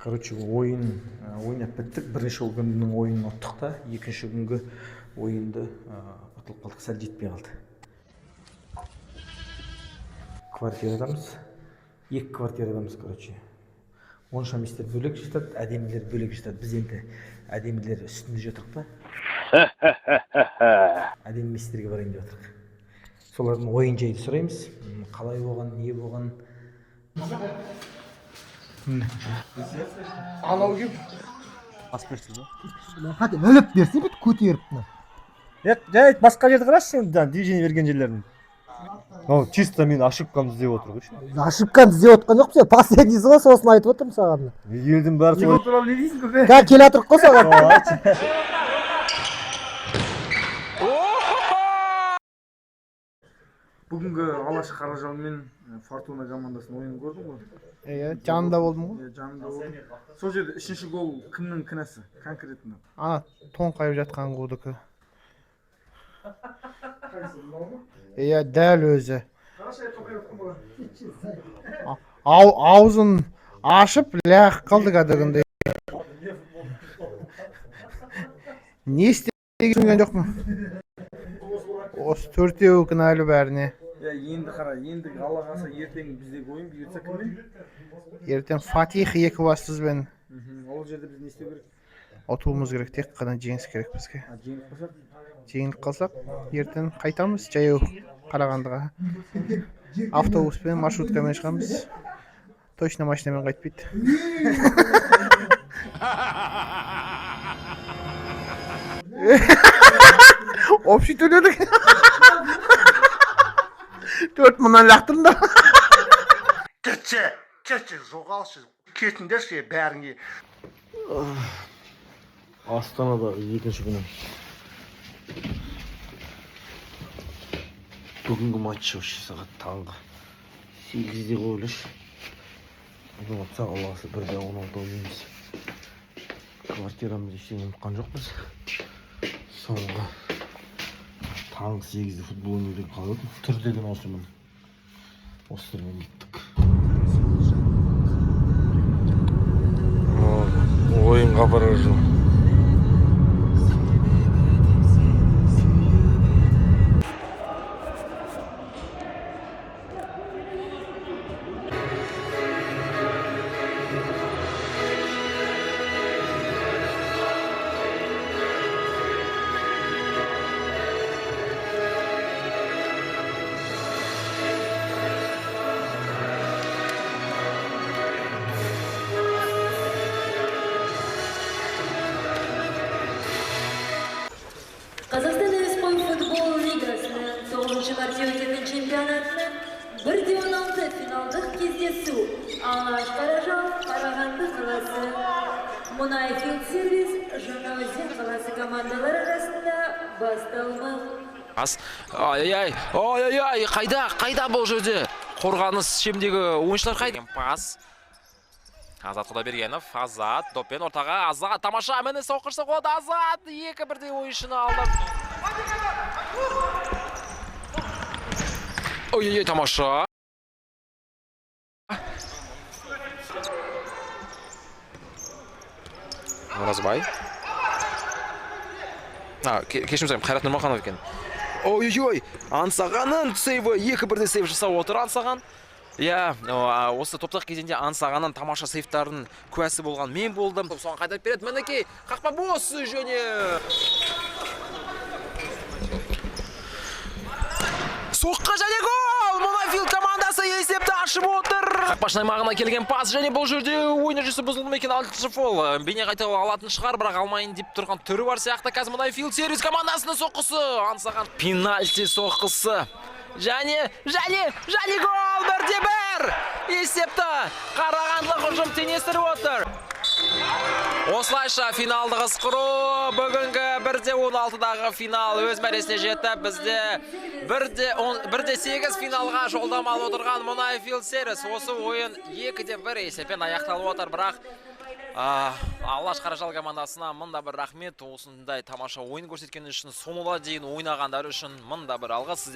Короче, ойнап біттік. Бірінші күннің ойынын ұттық та, екінші күнгі ойынды ұтылып қалдық, сәл жетпей қалды. Квартирадамыз. Екі квартирадамыз, короче. Оншамистер бөлек жатады, әдемілер бөлек жатады. Біз енді әдемілер үстінде жатырық та. Әдеміместерге барайын деп жатырық. Солардың ойын жайды сұраймыз. Қалай болған, не болған? Анау кеп Аспектті да? Хати өліп берсе бүт көтеріпті. Жай басқа жерді қарашы сен движение берген жерлерін. Чисто мен ошибкамды іздеп отыр ғой. Ошибканы іздеп отқан жоқпыз я. Последний ғой, сосын айтып отырмын саған. Елдің бәрі солай. туралы не дейсің көке? Қазір келе жатырық қой саған. Бүгінгі Алаш Қаражал мен Фортуна командасының ойынын көрдің ғой? Иә, жанында болдым ғой. Жанында болдым. Сол жерде үшінші гол кімнің кінәсі конкретно? Ана тоңқайып жатқан қудікі. Иә, дәл өзі. Аузын ашып ләқ қалды кәдігінде. Не істеген түсінген жоқпын. Осы төртеуі кінәлі бәріне. Енді қара, енді Алла қаласа ертең біздегі ойын бұйыртса кіммен? Ертең Фатих екі бассызбен. Ол жерде біз не істеу керек? Ұтуымыз керек, тек қана жеңіс керек бізге. Жеңіп қалсақ? Жеңіліп қалсақ, ертең қайтамыз жаяу Қарағандыға. Автобуспен, маршруткамен шығамыз. Точно машинамен қайтпайды. Общий төледік. 4 мыңнан лақтырында. Кетші, жоғалшы. Кетіңдерші бәріңе. Астанада екінші күні. Бүгінгі матч сағат таңғы 8-де қойылыш. Бүгін атса Алласы 1-де 16 ойнаймыз. Квартирамызды ештеңе ұмытқан жоқпыз. Соңғы таңғы 8-де футбол ойнаудан қалып тұр деген осымен. Осылармен кеттік. Ойынға барар жыл. Қазақстан әуесқой футбол лигасының 9-шы мәрте өтетін чемпионатының 1-16 финалдық кездесу Алаш Қаражал Қарағанды қаласы, Мұнайфилд сервис Жаңаөзен қаласы командалары арасында басталмақ. Ай, қайда бұл жерде? Қорғаныс шемдегі ойыншылар қайда? Пас. Азат Құдайбергенов, Азат, доппен ортаға, Азат, тамаша, мені соқырса қоды, Азат, 2-1 ойыншыны алды. Ой, тамаша. Оразбай. Кешім сұрайым, Қайрат Нұрмаханов екен. Ой, Аңсағанның сейві, 2-1 сейв жасап отыр Аңсаған. Осы топтық кезінде Аңсағанның тамаша сейфтардың куәсі болған мен болдым. Соған қайтап береді, мінекей, қақпа бос және. Соққа және гол! Мұнайфилд командасы есепті ашып отыр. Қақпашының аймағына келген пас және бұл жерде ойын жүрісі бұзылды ма екен, 6-шы фол. Бейне қайта алатын шығар, бірақ алмайын деп тұрған түрі бар сияқты. Қазір Мұнайфилд сервис командасының соққысы. Аңсаған пенальти соққысы. Және гол 1-1! Есепті Қарағандылық ұжым теңестіріп отыр. Осылайша финалды қысқыру бүгінгі 1-16-дағы финал өз мәресіне жетті. Бізде 1-8 финалға жолдамалы отырған Мұнайфилд сервис. Осы ойын 2-1 есеппен аяқталып отыр, бірақ Алаш Қаражал командасына мында бір рахмет, осындай тамаша ойын көрсеткен үшін, соңына дейін ойнағандар үшін мында бір алғыс.